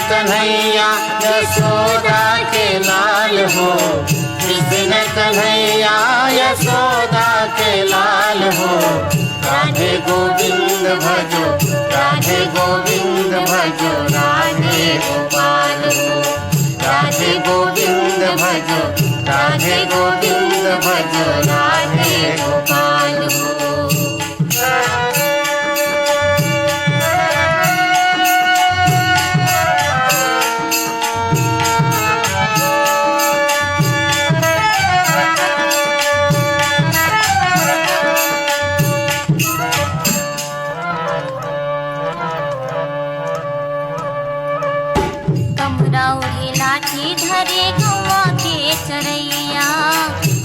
कन्हैया यशोदा के लाल हो, कृष्ण कन्हैया यशोदा के लाल हो। राधे गोविंद भजो, राधे गोविंद भजो, राधे गोपाल हो। राधे गोविंद भजो, राधे गोविंद भजो, राधे गोपाल हो। लाठी धरे गौवा के चरैया,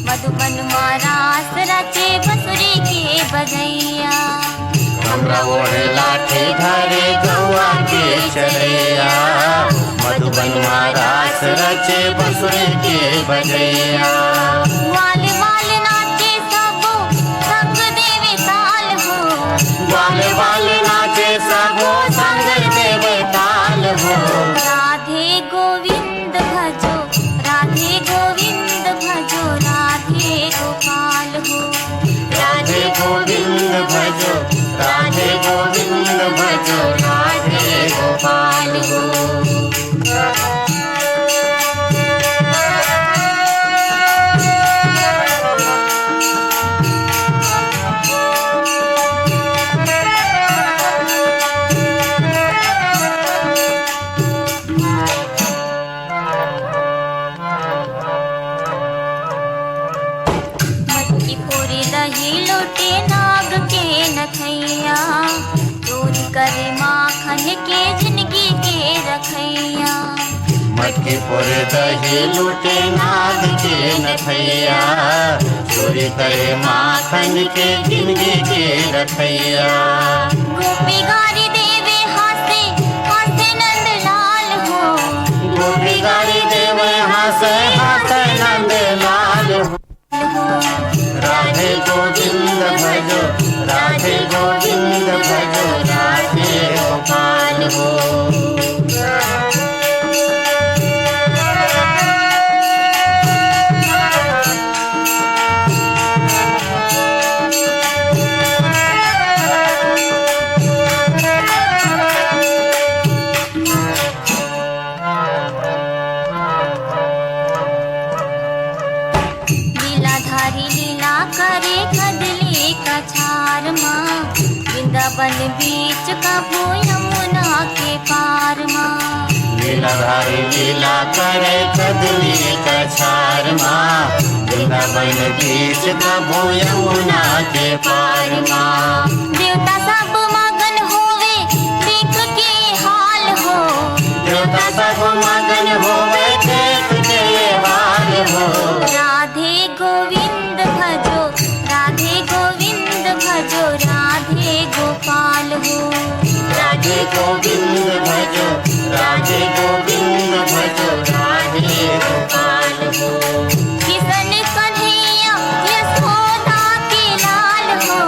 मधुबन मारास रचे बसुरी के बजैया। हमरा ओढ़े लाठी धरे गौवा के चरैया, मधुबन मारास रचे बसुरी के बजैया। वाल वाल नाचे सबो संग देवे ताल हो, वाल वाल नाचे सबो संग देवे ताल हो। राधे गोविंद भजो, राधे गोविंद भजो, राधे गोपाल हो। राधे गोविंद भजो, राधे गोविंद भजो, राधे गोपाल हो। चोरी करे माखन के जिंदगी के रखैया। मटकी फोड़े दही लूटे नाग के नथैया, चोरी करे माखन के जिंदगी के रखैया। गोपी गारी देवे हासे हासे नंद लाल हो, गोपी गारी देवे हासे हासे नंद लाल हो। राधे गोविंद भजो, राधे गोविंद भजो, राधे गोपाल हो। करे कदली कछार माँ, वृंदावन बीच कभू यमुना के पार माँ। लीलाधारी लीला करे कदली कछार माँ, वृंदावन बीच कभू यमुना के पार माँ। देवता सब मगन होवे देख के हाल हो, देवता सब मगन होवे देख के हाल हो। राधे गोविंद भजो, राधे गोविंद भजो, राधे गोपाल हो। राधे गोविंद भजो, राधे गोविंद भजो, राधे गोपाल हो। किशन कन्हैया यशोदा के लाल हो,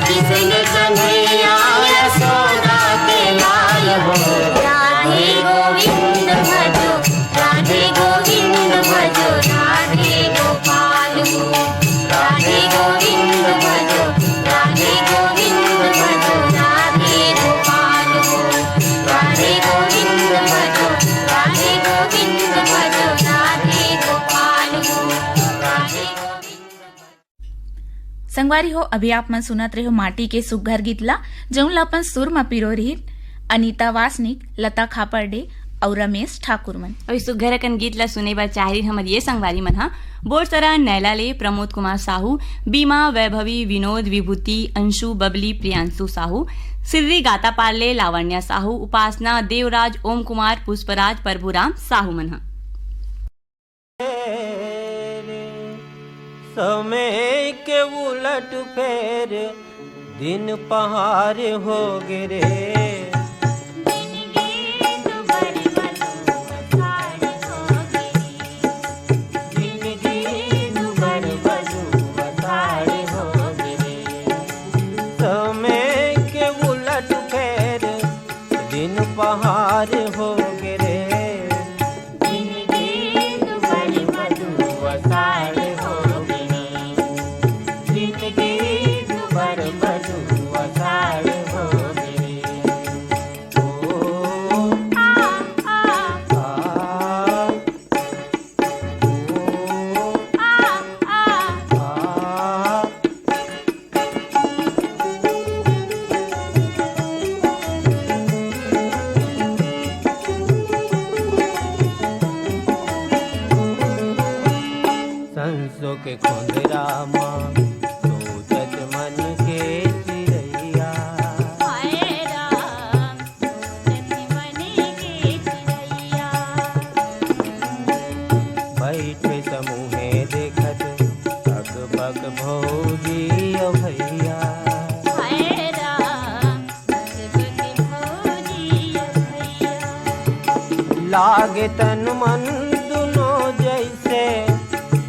कृष्ण कन्हैया यशोदा के लाल हो। राधे गोविंद भजो, राधे गोविंद भजो, राधे गोपाल हो। राधे गोविंद भजो, राधे गोविंद भजो, राधे गोपाल हो। राधे गोविंद भजो, राधे गोविंद भजो, राधे गोपाल हो। राधे गोविंद। संगवारी हो, अभी आप मन सुनत रहे हो माटी के सुघर गीतला, जौन अपन सुर में पिरो रही अनीता वासनिक, लता खापर्डे और रमेश ठाकुर मन। और सुघर कन गीत ला सुने बार चाहे हमर ये संगवारी मन हा बोरसरा नैलाले प्रमोद कुमार साहू, बीमा वैभवी विनोद विभूति अंशु बबली प्रियांशु साहू, सिर्री गाता पाले लावण्या साहू, उपासना देवराज ओम कुमार पुष्पराज प्रभुराम साहू मन हा। समय के उलट फेर दिन पहाड़ हो गिरे। पहाड़ हो गिरे। अषाढ़ हो गिरे, जिंदगी दुबर बधु अषाढ़ हो गिरे। ओ आ आ आ संसो के खुंदरा माँ सोचत मन के चिड़ैया, हाय राम सोचत मन के चिड़ैया, बैठे समूहे देखत पग पग भौजी ओ भैया। हाय राम सोचत भौजी भैया, लागे तन मन दुनो जैसे,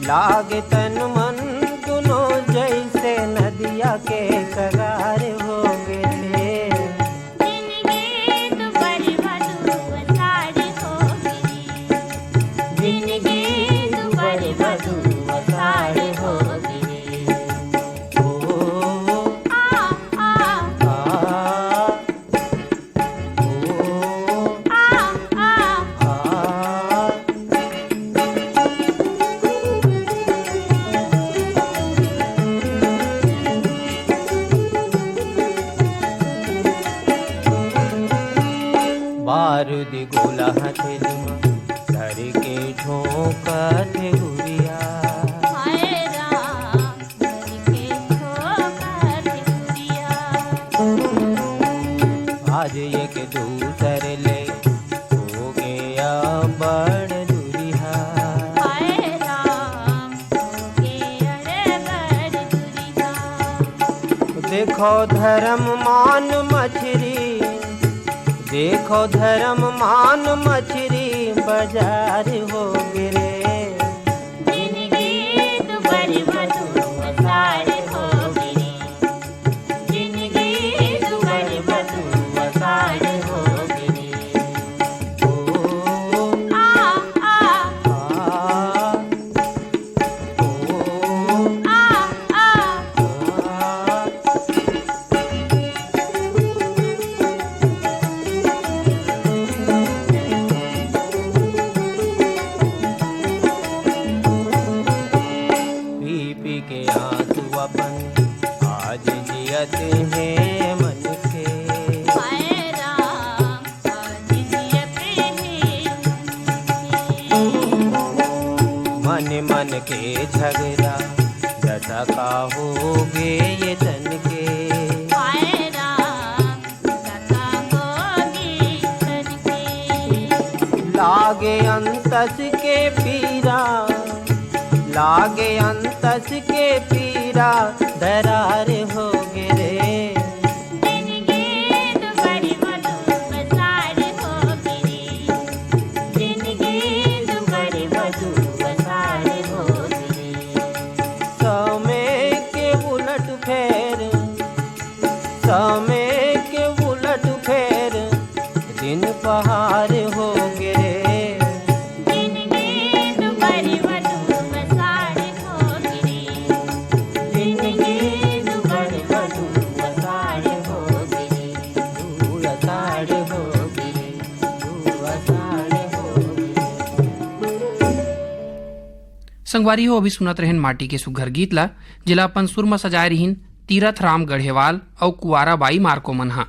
लागे तन मन दुनो जैसे नदिया के कगार हो गए। जिंदगी दुबर बधु अषाढ़ हो गिरे, जिंदगी दुबर बधु अषाढ़ हो गिरे। ओ आ आ आ ओ आ आ आ बारूद गोला हथेलिमा धर के झोंकत गुड़िया। हाय राम के ठोकर गुड़िया, आज एक दूसर ले हो गया बड़ दुरिहा। हाय राम के अरे बड़ दुरिया, देखो धर्म मान मछरी, देखो धर्म मान मछरी बाजार हो गिरे। जिंदगी दुबर बधु अषाढ़ हो गिरे, जिंदगी दुबर बधु अषाढ़ हो गिरे। ओ आ आ आ ओ आ आ आ पी पी के आंसू अपन आज जियत हैं मन के। हाय राम आज जियत हैं मन मन के झगड़ा दशा का होगे ये तन के। हाय राम सका होगी तन के, लागे अंतस के पीरा, लागे अंतस के पीरा दरार हो गिरे। जिंदगी दुबर बधु अषाढ़ हो गिरे, जिंदगी दुबर बधु अषाढ़ हो गिरे। समय के उलट फेर, समय के उलट फेर दिन पहाड़ हो गिरे। जिंदगी दुबर बधु अषाढ़ हो गिरे, जिंदगी दुबर बधु अषाढ़ हो गिरे, अषाढ़ हो गिरे, अषाढ़ हो गिरे। संगवारी हो अभी सुनत रहन माटी के सुघर गीत ला, जिला अपन सुर में सजाए रहीन तीरथ राम गढ़ेवाल और कुआरा बाई मार्को मनहा।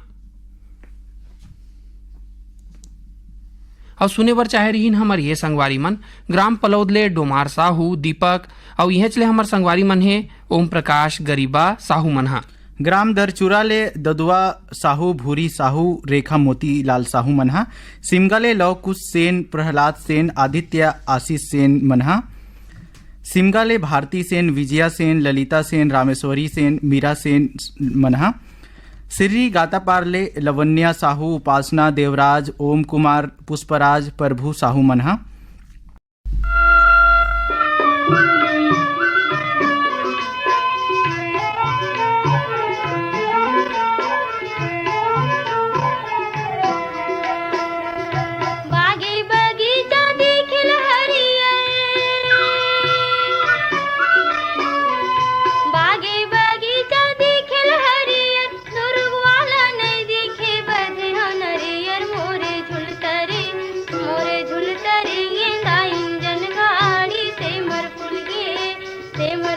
और सुने बर चाहे रहीन हमर ये संगवारी मन ग्राम पलौदले डोमार साहू दीपक और यह चले हमर संगवारी मन है ओम प्रकाश गरीबा साहू मनहा। ग्राम दरचूरा ले ददुआ साहू भूरी साहू रेखा मोती लाल साहू मनहा। सिमगाले लवकुश सेन प्रहलाद सेन आदित्य आशीष सेन मनहा। सिमगाले भारती सेन विजया सेन ललिता सेन रामेश्वरी सेन मीरा सेन मनहा। सिर्री गातापारले लवन्या साहू उपासना देवराज ओम कुमार पुष्पराज प्रभु साहू मनहा। बागे बगीचा देखिल हरियर, सेमर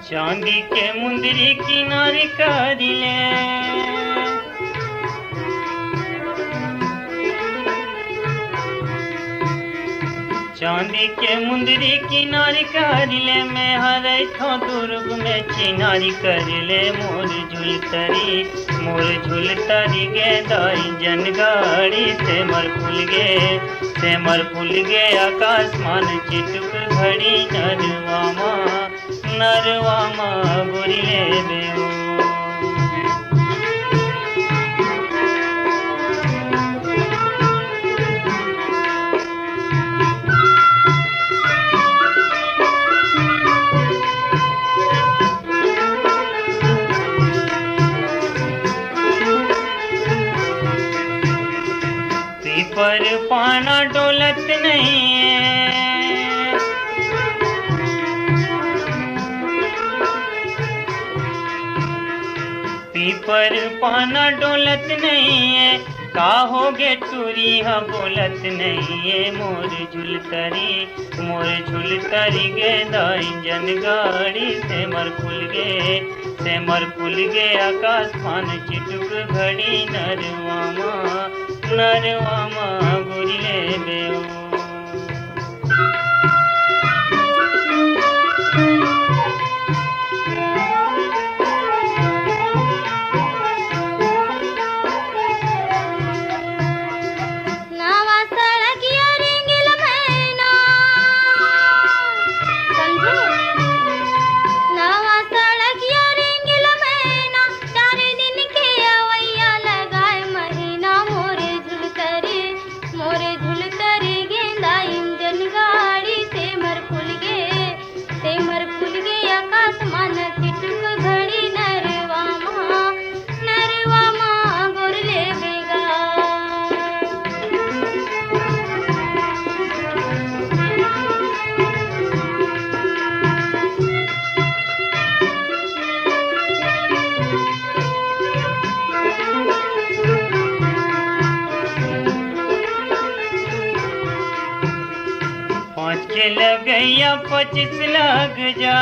चांदी के मुंदरी किनारे करिले चांदी के मुंदरी किनारे करिले मैं हरे थो दुर्ग में चिनारी करिले मोर झुलतरी गे दाई जनगाड़ी से मर फूल गे आकाशमान चिटुक घड़ी नरवामा गोरिले बेओ पर पाना डोलत नहीं है पीपर पाना डोलत नहीं है काहोगे टूरी हाँ बोलत नहीं है मोर झुलतरी गे दाई जनगाड़ी से मर फूल गे आकाशमान चिटुक घड़ी नरवामा गोरिले बेओ नावा सड़किया रेंगिल मैना समझो नावा सड़किया रेंगिल मैना 4 दिन के अवैया लगाए महीना मोरे झुलतरी गेंदा इंजन गाड़ी से मर फूल गे आकाशमान चिटुक घड़ी नरवामा गोरले बेगा पाँच के लग गया 25 लग जा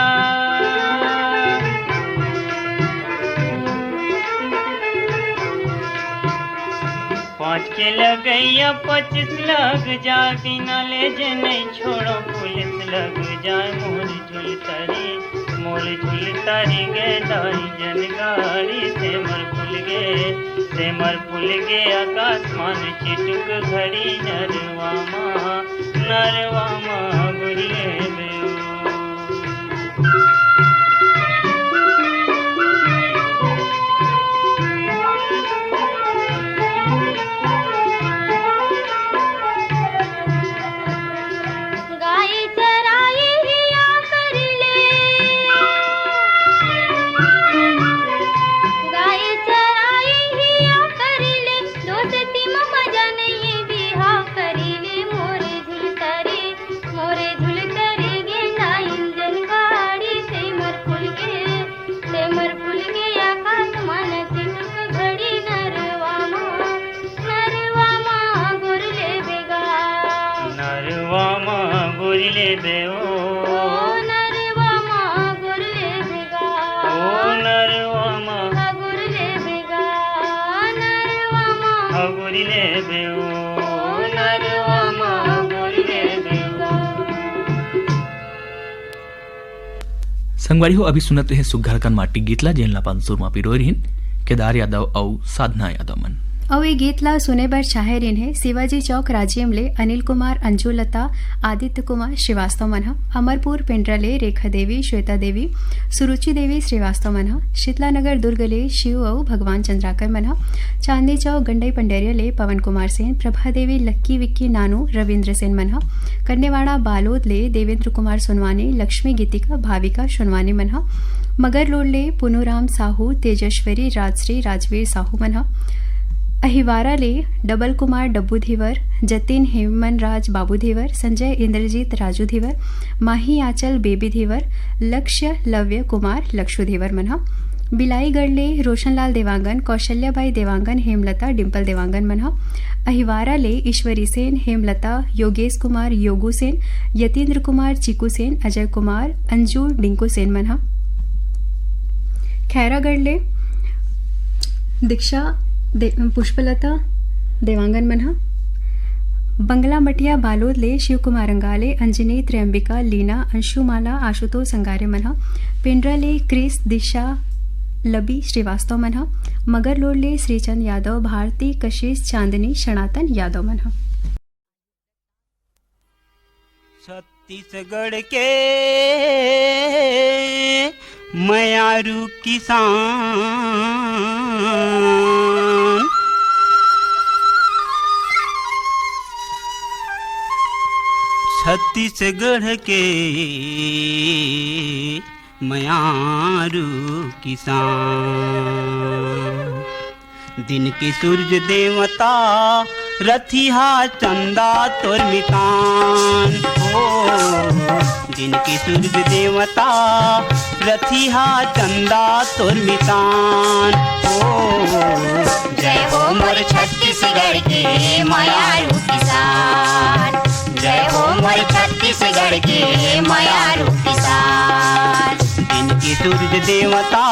5 के लग गया 25 लग जा बिना ले जे नहीं छोड़ो पुलिस लग जाए मोर झुलतरी गे दाई जनगाड़ी से मर फूल गे आकाशमान चिटुक घड़ी नरवामा गोरिले बेओ गाय चराई हिया करले दोस्ती में मजा नहीं बिहा करिले मोरे झुलतरी गेंदा इंजन गाड़ी से मर फूल गे आकाशमान चिटुक घड़ी नरवामा गोरले बेगा नरवामा गोरिले बेओ नरवामा गोरले बेगा नरवामा गोरले बेगा नरवामा गोरिले बेओ नरवामा गोरिले बेओ संगवारी हो अभी सुनत रहे सुघर कन माटी गीतला जेनला पानसुर मा पिरोरिन केदार यादव और साधना यादव मन और ये गीतला सुने बर चाहे रिन्हे शिवाजी चौक राजियमले अनिल कुमार अंजुलता आदित्य कुमार श्रीवास्तव मनहा अमरपुर पेंड्रले रेखा देवी श्वेता देवी सुरुचि देवी श्रीवास्तव मनहा शीतलानगर दुर्गले शिव और भगवान चंद्राकर मनहा चांदनी चौक गंडई पंडेरियाले पवन कुमार सेन प्रभा देवी लक्की विक्की नानू रविंद्र सेन मनहा कन्नेवाड़ा बालोदले देवेंद्र कुमार सोनवानी लक्ष्मी गीतिका भाविका सोनवानी मनहा मगरलोडले पुनुराम साहू तेजस्वरी राजश्री राजवीर साहू मनहा अहिवाराले डबल कुमार डब्बू धीवर जतिन हेमनराज बाबू धीवर संजय इंद्रजीत राजू धीवर माही आंचल बेबी धीवर लक्ष्य लव्य कुमार लक्षु धीवर मनहा बिलाईगढ़ले रोशनलाल देवांगन, कौशल्याबाई देवांगन, हेमलता डिम्पल देवांगन मन ह। अहिवारा ले ईश्वरी सेन, हेमलता, योगेश कुमार योगू सेन, यतीन्द्र कुमार चिकू सेन, अजय कुमार, अंजू डिंकू सेन मन ह। खैरागढ़ ले दीक्षा पुष्पलता देवांगन मन ह। बंगला मटिया बालोद ले शिव कुमार अंगाले, अंजनी, त्र्यंबिका, लीना, अंशुमाला, आशुतोष संगारे मन ह। पेंड्रा ले क्रिस, दिशा, लबी श्रीवास्तव मन ह। मगरलोड ले श्रीचंद यादव, भारती, कशिश, चांदनी, सनातन यादव मन ह। छत्तीसगढ़ के मयारू किसान, छत्तीसगढ़ के मयारू किसान। दिन के सूर्य देवता रथिहा चंदा तोर मितान हो। दिन के सूर्य देवता रथिहा चंदा तोर मितान हो। जय हो मोर छत्तीसगढ़ के मयारू किसान, जय हो मोर छत्तीसगढ़ के मयारू किसान। दिन के सूर्य देवता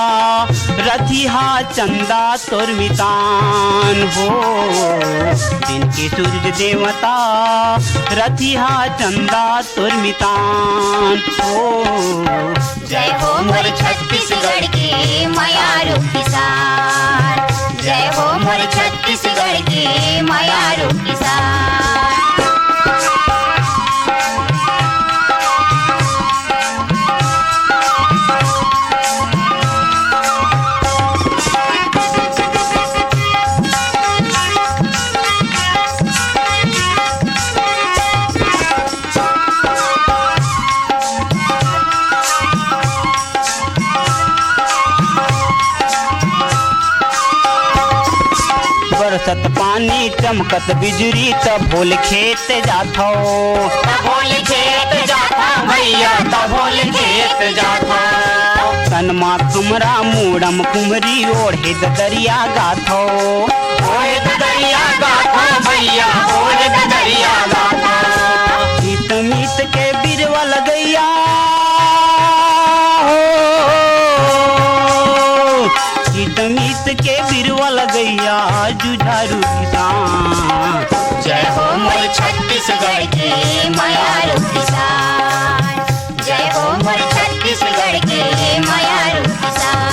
रथिहा चंदा तोर मितान हो। दिन के सूर्य देवता रथिहा चंदा तोर मितान हो। जय हो मोर छत्तीसगढ़ के मयारू किसान, जय हो मोर छत्तीसगढ़ के मयारू किसान। बरसत पानी चमकत बिजली तब भोल खेत जाथो, भोल खेत जाथा भैया, भोल खेत जाथा। तनमा कुमरा मूड़म कुमरी ओढ़े दरिया गाथो, ओढ़े दरिया गाथा भैया, ओढ़े दरिया गाथा। गीत मीत के बिरवा लगैया गीत मीत के बिरवा लगैया जुझारू किसान। जय हो मोर छत्तीसगढ़ के मयारू किसान, जय हो मोर छत्तीसगढ़ के मयारू किसान।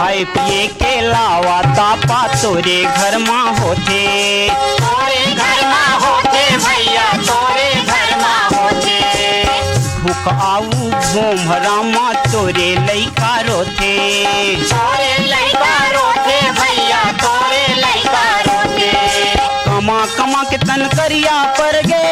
खाए पिए के लावा तापा तोरे घर माँ होते, तोरे घर माँ होते भैया, तोरे घर माँ होते। भूख आऊ भोमरामा तोरे लइका रोथे, तोरे लइका रोते भैया, तोरे लइका रोते। कमा कमा के तन करिया पर गे,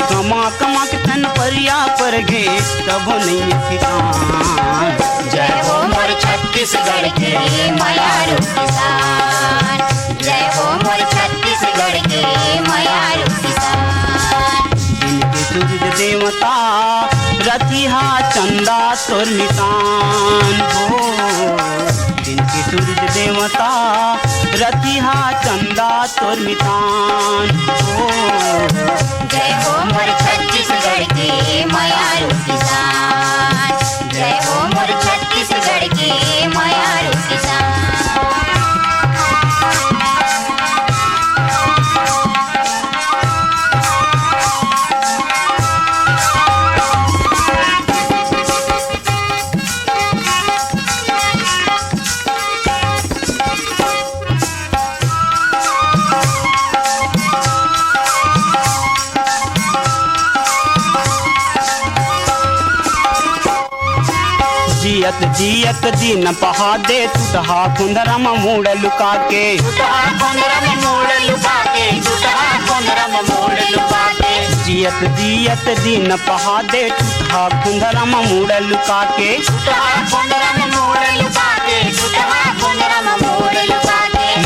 कमा कमा के तन परिया पर गे तब नहीं ठिकान। जय हो मोर छत्तीसगढ़ के मयारू किसान, जय हो मोर छत्तीसगढ़ के मयारू किसान। दिन के सूर्य देवता रथिहा चंदा तोर मितान हो। दिन के सूर्य देवता रथिहा चंदा तोर मितान हो। जय हो मोर छत्तीसगढ़ के मयारू किसान, जय हो मोर छत्तीसगढ़ के मयारू किसान। जियत जियत दिन पहा दे टूटहा कुंदरम मूड़ लुका के जियत जियत दिन पहा दे टूटहा कुंदरम मूड़ लुका के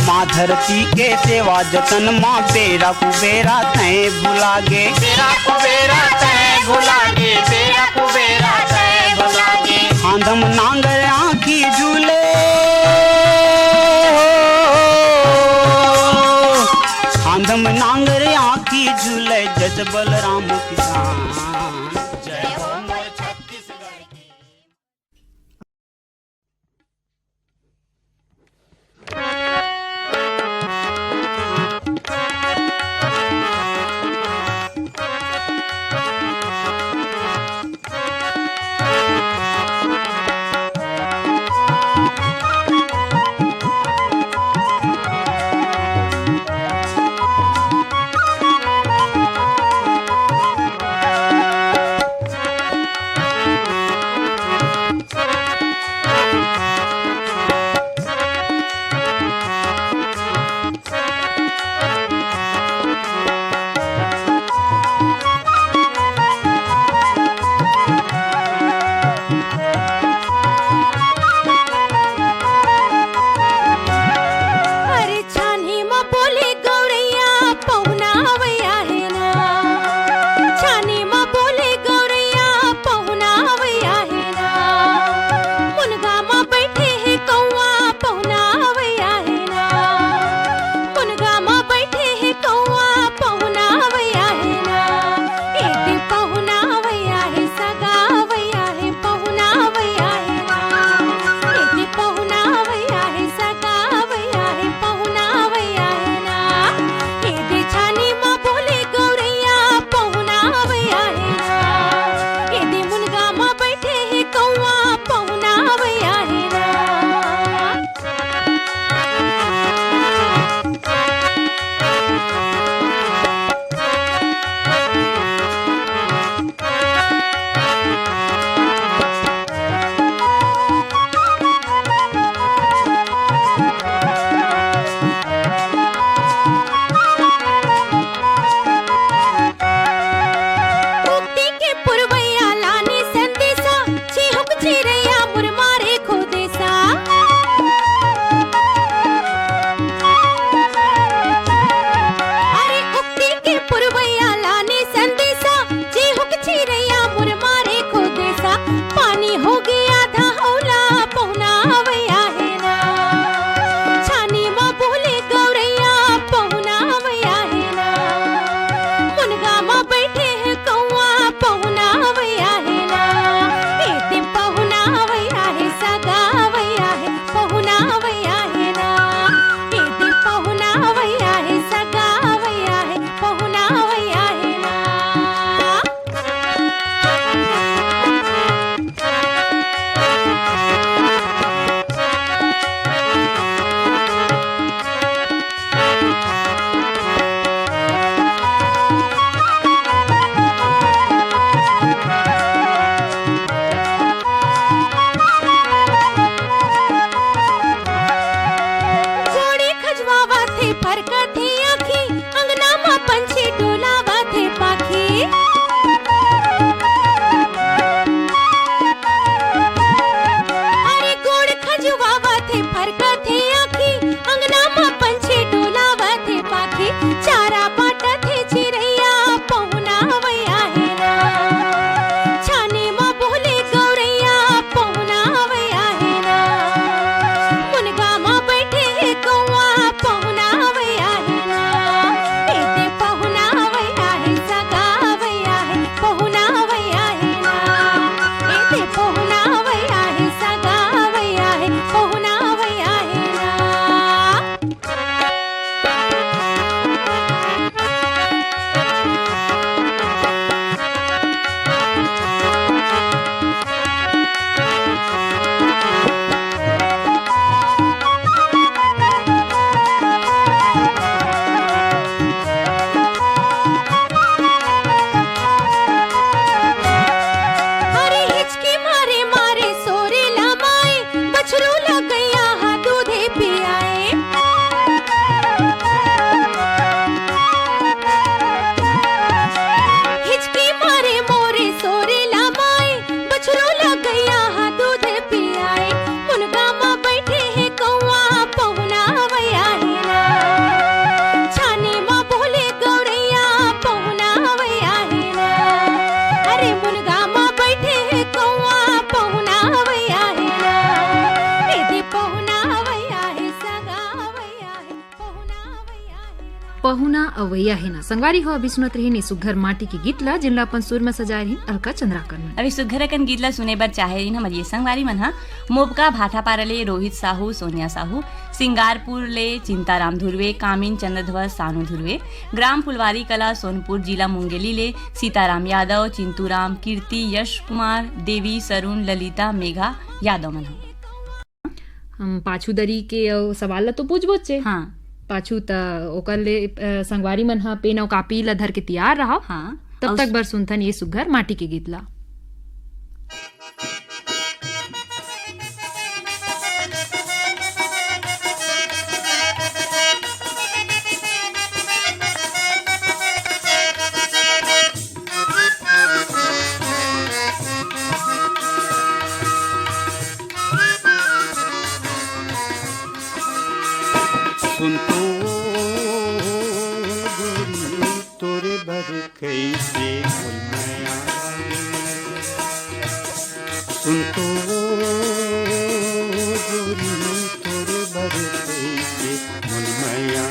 माँ धरती के सेवा जतन माँ बेरा कुबेरा तय भुला गे आंधम नांगर आँखी झूले आंधम नांगर आँखी झूले जज बलराम किसान जय हो मोर छत्तीसगढ़ की। पहुना अवैया है ना संगवारी हो अभी सुनत रही सुघर माटी की गीतला जिनला अपन सुर में सजाए रही अलका चंद्राकर में। अभी सुघर अकन गीतला सुने बर चाहे रही हमारी संगवारी मन हा मोबका भाटा पारले रोहित साहू सोनिया साहू सिंगारपुर ले चिंताराम धुर्वे कामिन चंद्रध्वज सानू धुर्वे ग्राम फुलवारी कला सोनपुर जिला मुंगेली ले सीताराम यादव चिंतूराम कीर्ति यश कुमार देवी सरुण ललिता मेघा यादव मन हा। हम पाछू दरी के सवाल ला तो पूछबो छे। हाँ पाछू त ओकर ले संगवारी मन हा पेन और कापी ला धर के तैयार रहा। हाँ तब तक बर सुनथन ये सुघर माटी के गीत ला। सुन तो तोरे बर कैसे मुलमया सुन तो तोरे बर कैसे मुलमया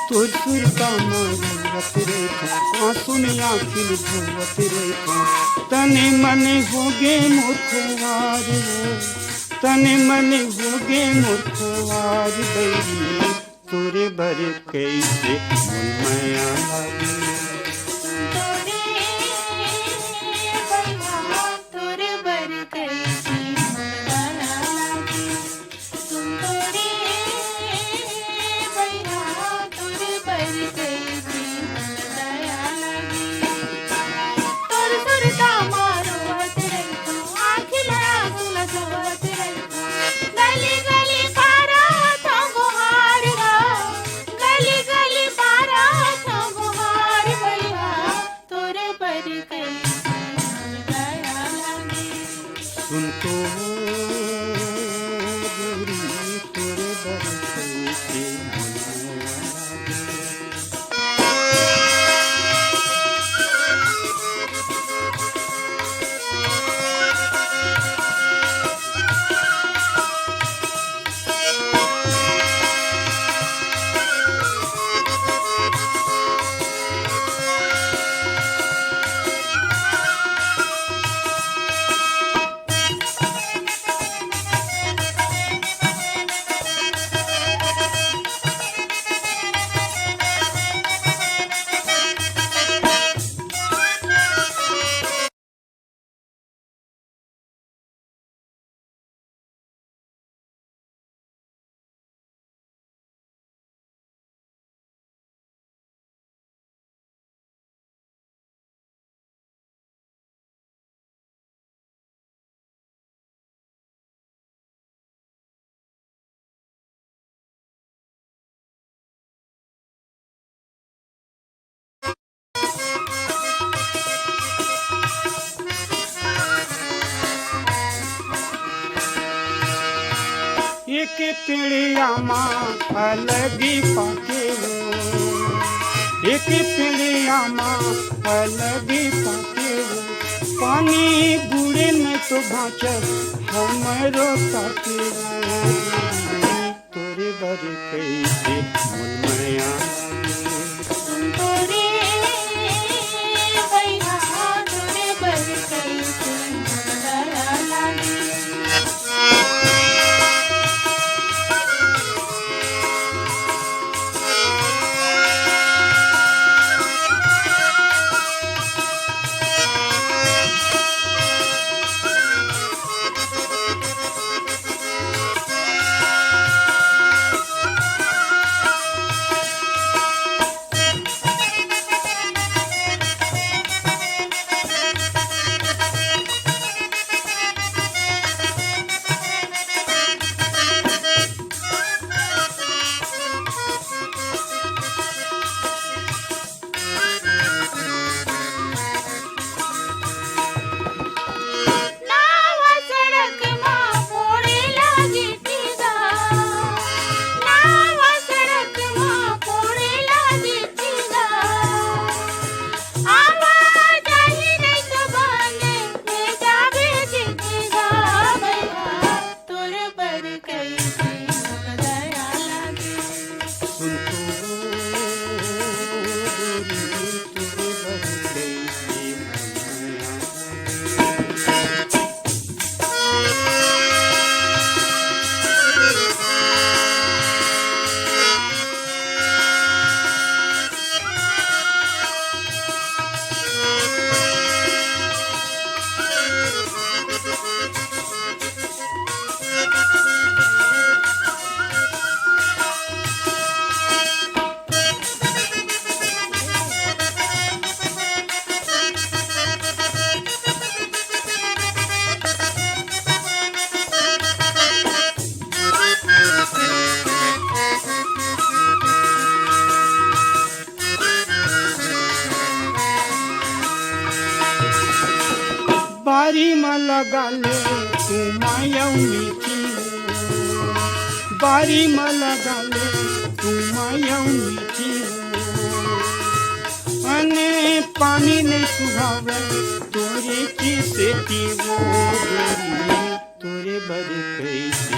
तोर सुर का मरत रे सुन आखिल भवत रे तने मने होगे मूर्खवार तने मने होगे मूर्खवार बैरी तोरे बर कैसे मुलमया सुन तो तोरे बर कैसे एक पिड़िया माँ अलगी पाके हो एक पिड़िया माँ अलगी पाके हो पानी बूढ़े में तो भाचर हमरो ताके हो तोरे बर कैसे मुलमया बारी में लगा ले तू मायौनीची बारी में लगा ले तू मायौनीची अने पानी ने सुहावे तोरे की सेती वो गोरी तोरे बर कैसे